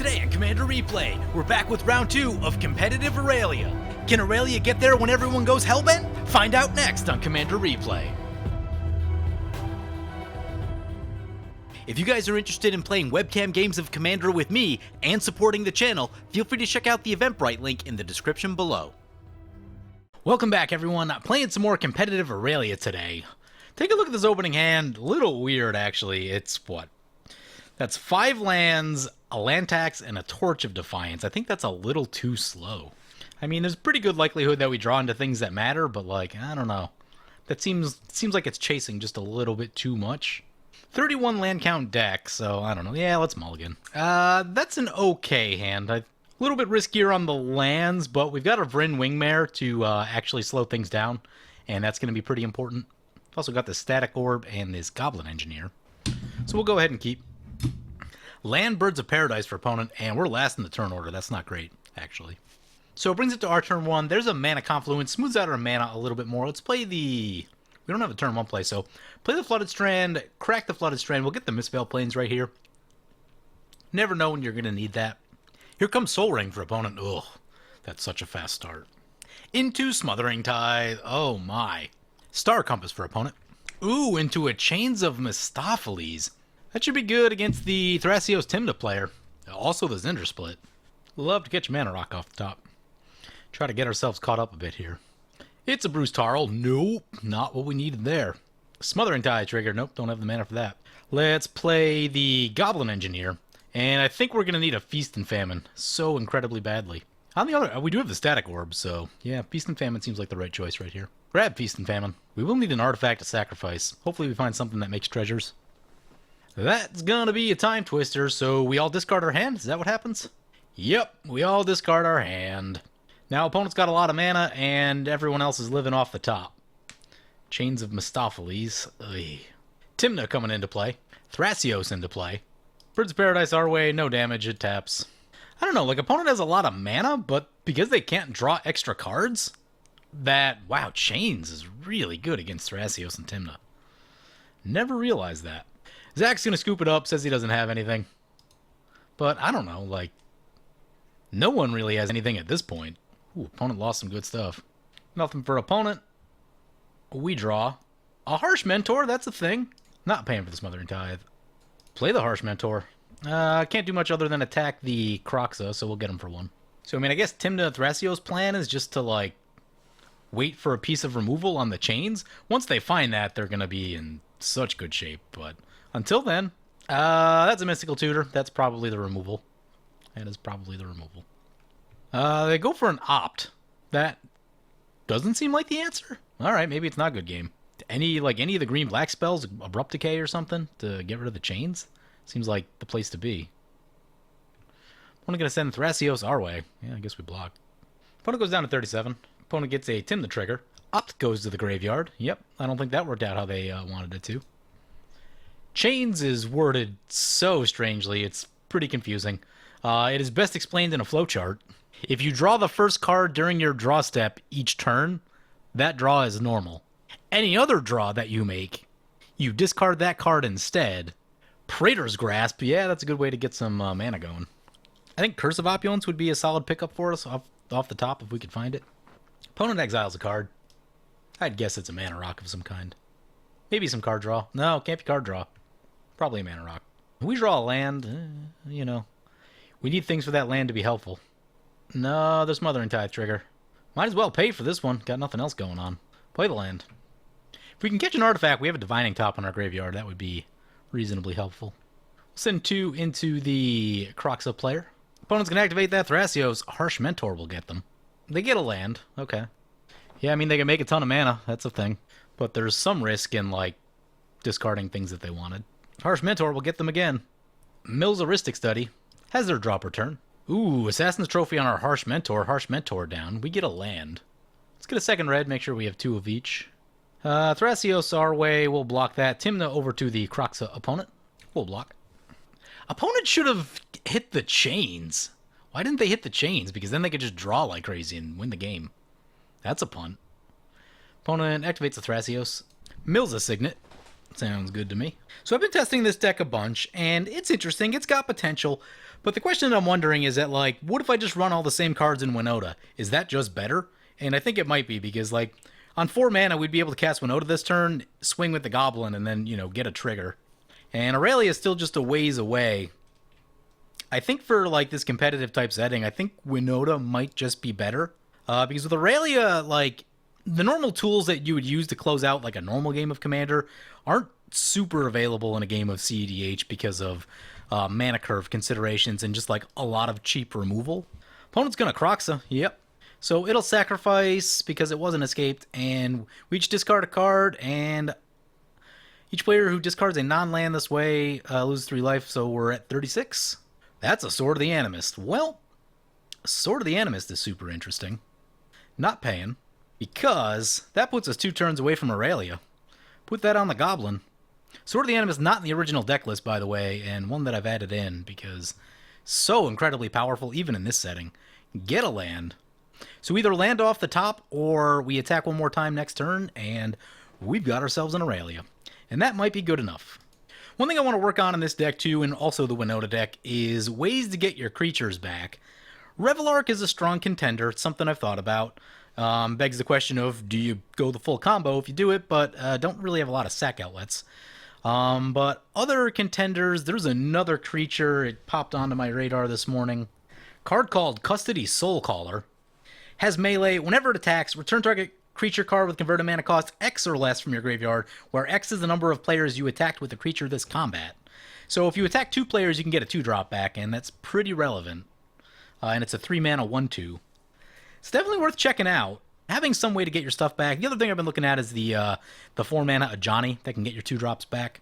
Today on Commander Replay, we're back with round 2 of competitive Aurelia. Can Aurelia get there when everyone goes Hellbent? Find out next on Commander Replay. If you guys are interested in playing webcam games of Commander with me and supporting the channel, feel free to check out the Eventbrite link in the description below. Welcome back everyone, playing some more competitive Aurelia today. Take a look at this opening hand, a little weird actually. It's what? That's 5 lands, a land tax, and a Torch of Defiance. I think that's a little too slow. I mean, there's pretty good likelihood that we draw into things that matter, but like, I don't know. That seems like it's chasing just a little bit too much. 31 land count deck, so I don't know. Yeah, let's mulligan. That's an okay hand. A little bit riskier on the lands, but we've got a Vryn Wingmare to actually slow things down, and that's going to be pretty important. Also got the Static Orb and this Goblin Engineer. So we'll go ahead and keep. Land Birds of Paradise for opponent, and we're last in the turn order. That's not great, actually. So it brings it to our turn 1. There's a Mana Confluence, smooths out our mana a little bit more. Let's play the... We don't have a turn 1 play, so play the Flooded Strand, crack the Flooded Strand. We'll get the Mistveil Plains right here. Never know when you're going to need that. Here comes Soul Ring for opponent. Ugh, that's such a fast start. Into Smothering Tithe. Oh my. Star Compass for opponent. Ooh, into a Chains of Mistopheles. That should be good against the Thrasios Tymna player. Also the Zinder Split. Love to catch Mana Rock off the top. Try to get ourselves caught up a bit here. It's a Bruce Tarl. Nope, not what we needed there. Smothering Tithe trigger. Nope, don't have the mana for that. Let's play the Goblin Engineer. And I think we're going to need a Feast and Famine so incredibly badly. On the other, we do have the Static Orb, so yeah, Feast and Famine seems like the right choice right here. Grab Feast and Famine. We will need an artifact to sacrifice. Hopefully we find something that makes treasures. That's gonna be a Time Twister, so we all discard our hand? Is that what happens? Yep, we all discard our hand. Now opponent's got a lot of mana, and everyone else is living off the top. Chains of Mistopheles. Ugh. Tymna coming into play. Thrasios into play. Birds of Paradise our way, no damage, it taps. I don't know, like opponent has a lot of mana, but because they can't draw extra cards, wow, Chains is really good against Thrasios and Tymna. Never realized that. Zach's gonna scoop it up, says he doesn't have anything. But I don't know, like, no one really has anything at this point. Ooh, opponent lost some good stuff. Nothing for opponent. We draw. A Harsh Mentor, that's a thing. Not paying for the Smothering Tithe. Play the Harsh Mentor. Can't do much other than attack the Kroxa, so we'll get him for 1. So, I mean, I guess Tymna Thrasios' plan is just to, like, wait for a piece of removal on the chains. Once they find that, they're gonna be in such good shape, but... Until then, that's a Mystical Tutor. That's probably the removal. That is probably the removal. They go for an Opt. That doesn't seem like the answer. Alright, maybe it's not a good game. Any of the green-black spells, Abrupt Decay or something, to get rid of the chains? Seems like the place to be. Opponent gonna send Thrasios our way. Yeah, I guess we block. Opponent goes down to 37. Opponent gets a Tymna trigger. Opt goes to the graveyard. Yep, I don't think that worked out how they wanted it to. Chains is worded so strangely, it's pretty confusing. It is best explained in a flowchart. If you draw the first card during your draw step each turn, that draw is normal. Any other draw that you make, you discard that card instead. Praetor's Grasp, yeah, that's a good way to get some mana going. I think Curse of Opulence would be a solid pickup for us off the top if we could find it. Opponent exiles a card. I'd guess it's a Mana Rock of some kind. Maybe some card draw. No, can't be card draw. Probably a Mana Rock. If we draw a land, you know, we need things for that land to be helpful. No, there's Smothering Tithe trigger. Might as well pay for this one. Got nothing else going on. Play the land. If we can catch an artifact, we have a Divining Top on our graveyard. That would be reasonably helpful. We'll send 2 into the Kroxa player. Opponent's going to activate that Thrasios. Harsh Mentor will get them. They get a land. Okay. Yeah, I mean, they can make a ton of mana. That's a thing. But there's some risk in, like, discarding things that they wanted. Harsh Mentor will get them again. Mill's Heuristic Study has their drop return. Ooh, Assassin's Trophy on our Harsh Mentor down. We get a land. Let's get a second red, make sure we have 2 of each. Thrasios our way, we'll block that. Tymna over to the Kroxa opponent. We'll block. Opponent should have hit the chains. Why didn't they hit the chains? Because then they could just draw like crazy and win the game. That's a punt. Opponent activates the Thrasios. Mills a Signet. Sounds good to me. So I've been testing this deck a bunch, and it's interesting. It's got potential, But the question I'm wondering is that, like, what if I just run all the same cards in Winota? Is that just better? And I think it might be, because, like, on 4 mana, we'd be able to cast Winota this turn, swing with the Goblin, and then, you know, get a trigger. And Aurelia is still just a ways away. I think for, like, this competitive type setting, I think Winota might just be better. Because with Aurelia, like, the normal tools that you would use to close out, like, a normal game of Commander aren't super available in a game of CEDH because of mana curve considerations and just, like, a lot of cheap removal. Opponent's gonna Kroxa, yep. So it'll sacrifice because it wasn't escaped, and we each discard a card, and each player who discards a non-land this way loses 3 life, so we're at 36. That's a Sword of the Animist. Well, Sword of the Animist is super interesting. Not paying, because that puts us 2 turns away from Aurelia. Put that on the Goblin. Sword of the Animist not in the original deck list, by the way, and one that I've added in because so incredibly powerful, even in this setting. Get a land. So either land off the top, or we attack one more time next turn, and we've got ourselves an Aurelia. And that might be good enough. One thing I want to work on in this deck, too, and also the Winota deck, is ways to get your creatures back. Revelark is a strong contender. It's something I've thought about. Begs the question of, do you go the full combo if you do it, but don't really have a lot of sack outlets. But other contenders, there's another creature. It popped onto my radar this morning. Card called Custody Soulcaller. Has melee. Whenever it attacks, return target creature card with converted mana cost X or less from your graveyard, where X is the number of players you attacked with the creature this combat. So if you attack 2 players, you can get a 2-drop back, and that's pretty relevant. And it's a 3-mana 1/2. It's definitely worth checking out. Having some way to get your stuff back. The other thing I've been looking at is the 4-mana Ajani that can get your 2-drops back.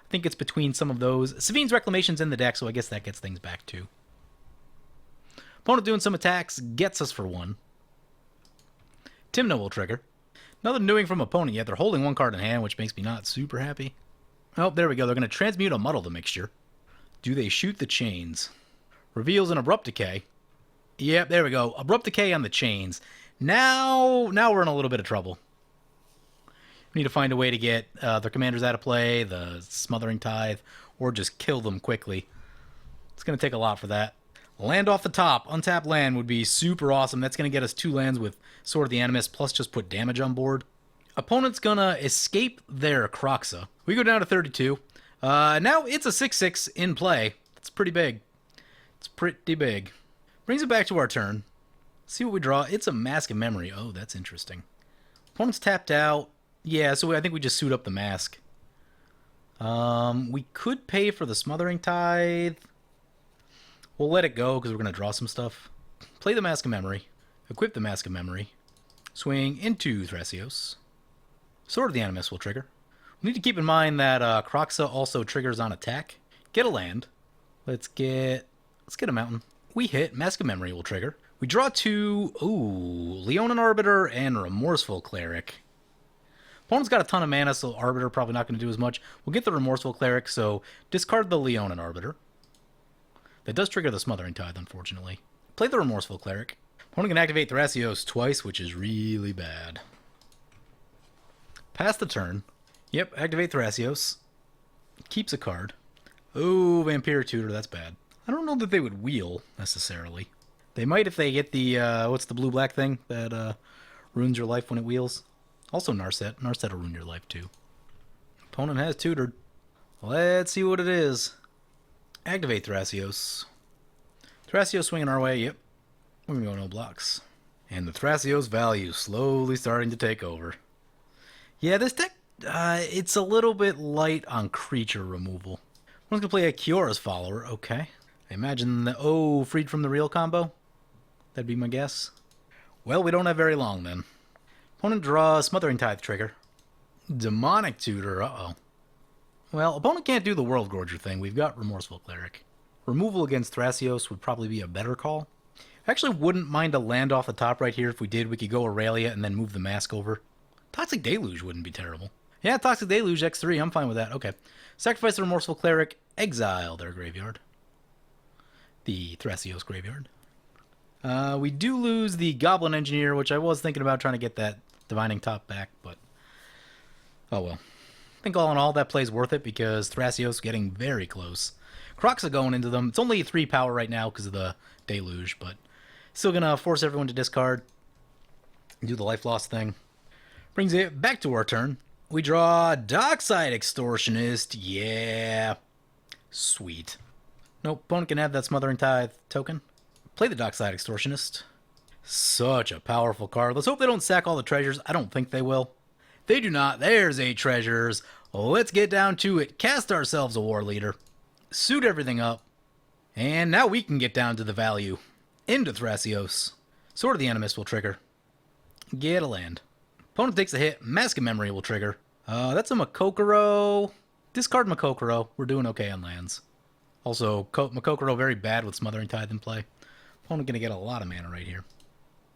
I think it's between some of those. Savine's Reclamation's in the deck, so I guess that gets things back too. Opponent doing some attacks, gets us for 1. Tymna will trigger. Nothing doing from opponent yet. They're holding 1 card in hand, which makes me not super happy. Oh, there we go. They're going to transmute a Muddle the Mixture. Do they shoot the chains? Reveals an Abrupt Decay. Yep, there we go. Abrupt Decay on the chains. Now we're in a little bit of trouble. We need to find a way to get their commanders out of play, the Smothering Tithe, or just kill them quickly. It's going to take a lot for that. Land off the top. Untapped land would be super awesome. That's going to get us 2 lands with Sword of the Animist, plus just put damage on board. Opponent's going to escape their Kroxa. We go down to 32. Now it's a 6/6 in play. It's pretty big. It's pretty big. Brings it back to our turn. See what we draw. It's a Mask of Memory. Oh, that's interesting. Opponent's tapped out. Yeah, so I think we just suit up the mask. We could pay for the Smothering Tithe. We'll let it go because we're going to draw some stuff. Play the Mask of Memory. Equip the Mask of Memory. Swing into Thrasios. Sword of the Animist will trigger. We need to keep in mind that Kroxa also triggers on attack. Get a land. Let's get a mountain. We hit. Mask of Memory will trigger. We draw 2. Ooh, Leonin Arbiter and Remorseful Cleric. Opponent's got a ton of mana, so Arbiter probably not going to do as much. We'll get the Remorseful Cleric, so discard the Leonin Arbiter. That does trigger the Smothering Tithe, unfortunately. Play the Remorseful Cleric. Opponent can activate Thrasios twice, which is really bad. Pass the turn. Yep, activate Thrasios. Keeps a card. Oh, Vampire Tutor, that's bad. I don't know that they would wheel, necessarily. They might if they get the, what's the blue-black thing that ruins your life when it wheels? Also Narset. Narset will ruin your life, too. Opponent has tutored. Let's see what it is. Activate Thrasios. Thrasios swinging our way, yep. We're going to go no blocks. And the Thrasios value slowly starting to take over. Yeah, this deck, it's a little bit light on creature removal. I'm going to play a Kiora's Follower, okay. I imagine the, freed from the real combo? That'd be my guess. Well, we don't have very long then. Opponent draws Smothering Tithe trigger. Demonic Tutor, uh-oh. Well, opponent can't do the World Gorger thing. We've got Remorseful Cleric. Removal against Thrasios would probably be a better call. I actually wouldn't mind a land off the top right here. If we did, we could go Aurelia and then move the mask over. Toxic Deluge wouldn't be terrible. Yeah, Toxic Deluge X3. I'm fine with that. Okay. Sacrifice the Remorseful Cleric. Exile their graveyard. The Thrasios graveyard. We do lose the Goblin Engineer, which I was thinking about trying to get that Divining Top back, but oh well. think all in all that play's worth it because Thrasios getting very close. Kroxa going into them. It's only 3 power right now because of the deluge, but still gonna force everyone to discard. Do the life loss thing. Brings it back to our turn. We draw Dockside Extortionist. Yeah. Sweet. Nope, opponent can have that Smothering Tithe token. Play the Dockside Extortionist. Such a powerful card. Let's hope they don't sack all the treasures. I don't think they will. They do not. There's 8 treasures. Let's get down to it. Cast ourselves a Warleader. Suit everything up. And now we can get down to the value. Into Thrasios. Sword of the Animist will trigger. Get a land. Opponent takes a hit. Mask of Memory will trigger. That's a Makokoro. Discard Makokoro. We're doing okay on lands. Also, Makokoro very bad with Smothering Tithe in play. Opponent gonna get a lot of mana right here.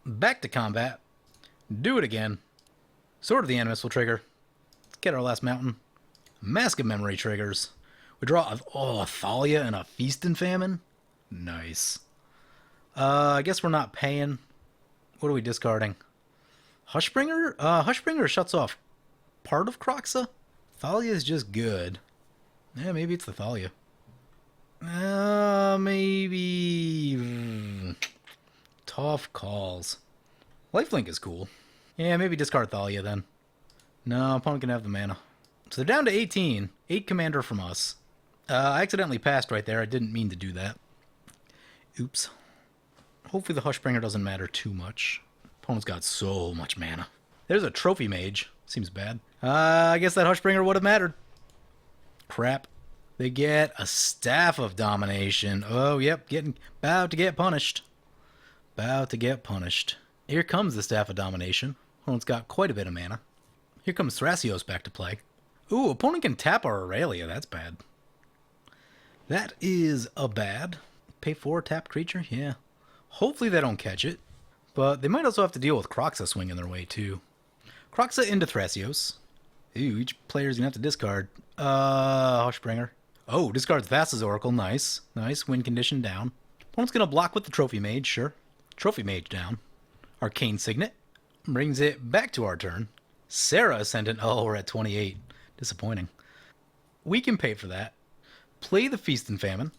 Back to combat. Do it again. Sword of the Animist will trigger. Let's get our last mountain. Mask of Memory triggers. We draw a Thalia and a Feast and Famine. Nice. I guess we're not paying. What are we discarding? Hushbringer? Hushbringer shuts off part of Kroxa? Thalia is just good. Yeah, maybe it's the Thalia. Maybe... Tough calls. Lifelink is cool. Yeah, maybe discard Thalia then. No, opponent can have the mana. So they're down to 18. 8 commander from us. I accidentally passed right there. I didn't mean to do that. Oops. Hopefully the Hushbringer doesn't matter too much. Opponent's got so much mana. There's a Trophy Mage. Seems bad. I guess that Hushbringer would have mattered. Crap. They get a Staff of Domination. Oh, yep. About to get punished. About to get punished. Here comes the Staff of Domination. Opponent's got quite a bit of mana. Here comes Thrasios back to play. Ooh, opponent can tap our Aurelia. That's bad. That is a bad. Pay 4, tap creature? Yeah. Hopefully they don't catch it. But they might also have to deal with Kroxa swinging their way, too. Kroxa into Thrasios. Ooh, each player's gonna have to discard. Hushbringer. Oh, discards Thassa's Oracle. Nice. Nice. Win condition down. Opponent's gonna block with the Trophy Mage, sure. Trophy Mage down. Arcane Signet. Brings it back to our turn. Serra Ascendant. Oh, we're at 28. Disappointing. We can pay for that. Play the Feast and Famine.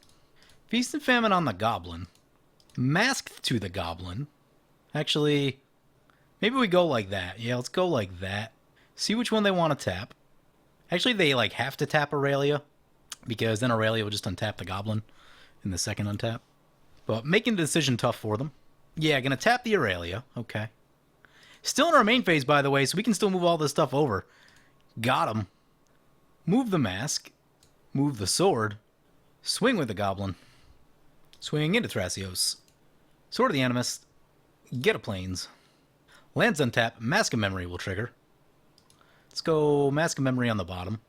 Feast and Famine on the Goblin. Masked to the Goblin. Actually, maybe we go like that. Yeah, let's go like that. See which one they want to tap. Actually, they like have to tap Aurelia, because then Aurelia will just untap the Goblin in the second untap. But making the decision tough for them. Yeah, gonna tap the Aurelia. Okay. Still in our main phase, by the way, so we can still move all this stuff over. Got him. Move the Mask. Move the Sword. Swing with the Goblin. Swing into Thrasios. Sword of the Animist. Get a Plains. Lands untap. Mask of Memory will trigger. Let's go Mask of Memory on the bottom.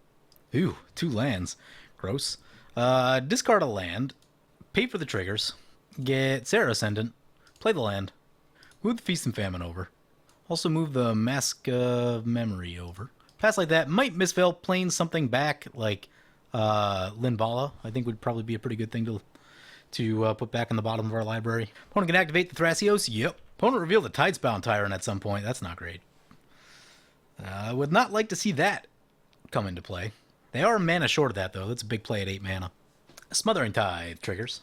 Ooh, 2 lands. Gross. Discard a land. Pay for the triggers. Get Serra Ascendant. Play the land. Move the Feast and Famine over. Also move the Mask of Memory over. Pass like that. Might misfail playing something back like Linvala. I think would probably be a pretty good thing to put back in the bottom of our library. Opponent can activate the Thrasios. Yep. Opponent reveal the Tidesbound Tyrant at some point. That's not great. I would not like to see that come into play. They are mana short of that, though. That's a big play at 8 mana. Smothering Tithe triggers.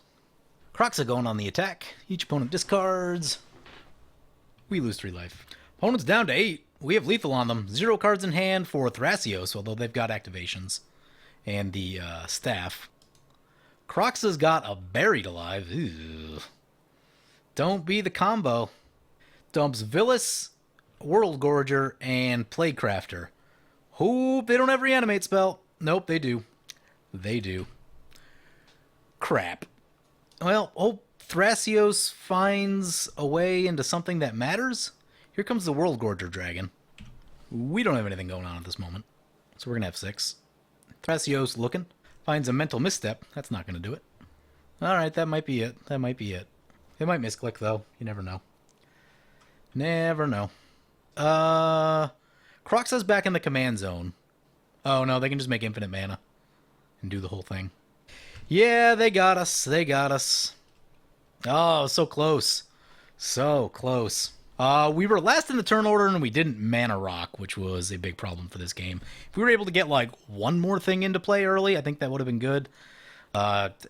Kroxa going on the attack. Each opponent discards. We lose 3 life. Opponent's down to 8. We have lethal on them. 0 cards in hand for Thrasios, although they've got activations. And the staff. Kroxa's got a Buried Alive. Ew. Don't be the combo. Dumps Villas, World Gorger, and Plaguecrafter. Hope they don't have Reanimate spell. Nope, they do. They do. Crap. Well, hope Thrasios finds a way into something that matters. Here comes the World Gorger Dragon. We don't have anything going on at this moment, so we're going to have 6. Thrasios looking. Finds a Mental Misstep. That's not going to do it. Alright, that might be it. That might be it. They might misclick, though. You never know. Never know. Kroxa's back in the command zone. Oh, no, they can just make infinite mana and do the whole thing. Yeah, they got us. They got us. Oh, so close. So close. We were last in the turn order and we didn't mana rock, which was a big problem for this game. If we were able to get like one more thing into play early, I think that would have been good.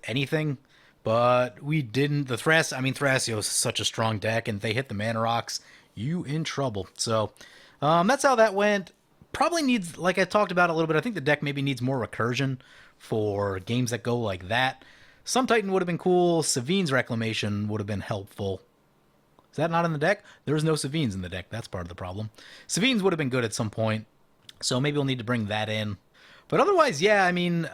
Anything, but we didn't. Thrasios is such a strong deck, and if they hit the mana rocks, you in trouble. So that's how that went. Probably needs, like I talked about a little bit, I think the deck maybe needs more recursion for games that go like that. Sun Titan would have been cool. Sevinne's Reclamation would have been helpful. Is that not in the deck? There's no Sevinne's in the deck. That's part of the problem. Sevinne's would have been good at some point, so maybe we'll need to bring that in. But otherwise, yeah, I mean,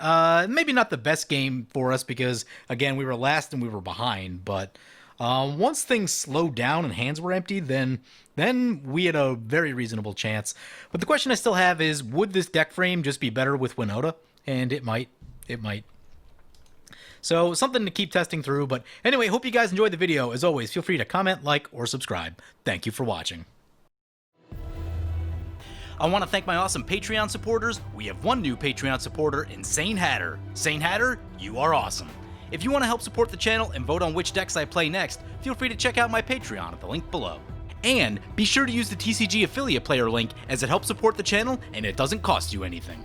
maybe not the best game for us because, again, we were last and we were behind. But once things slowed down and hands were empty, then we had a very reasonable chance. But the question I still have is, would this deck frame just be better with Winota? And it might. It might. So something to keep testing through. But anyway, hope you guys enjoyed the video. As always, feel free to comment, like, or subscribe. Thank you for watching. I want to thank my awesome Patreon supporters. We have one new Patreon supporter, Insane Hatter. Insane Hatter, you are awesome. If you want to help support the channel and vote on which decks I play next, feel free to check out my Patreon at the link below. And be sure to use the TCG affiliate player link as it helps support the channel and it doesn't cost you anything.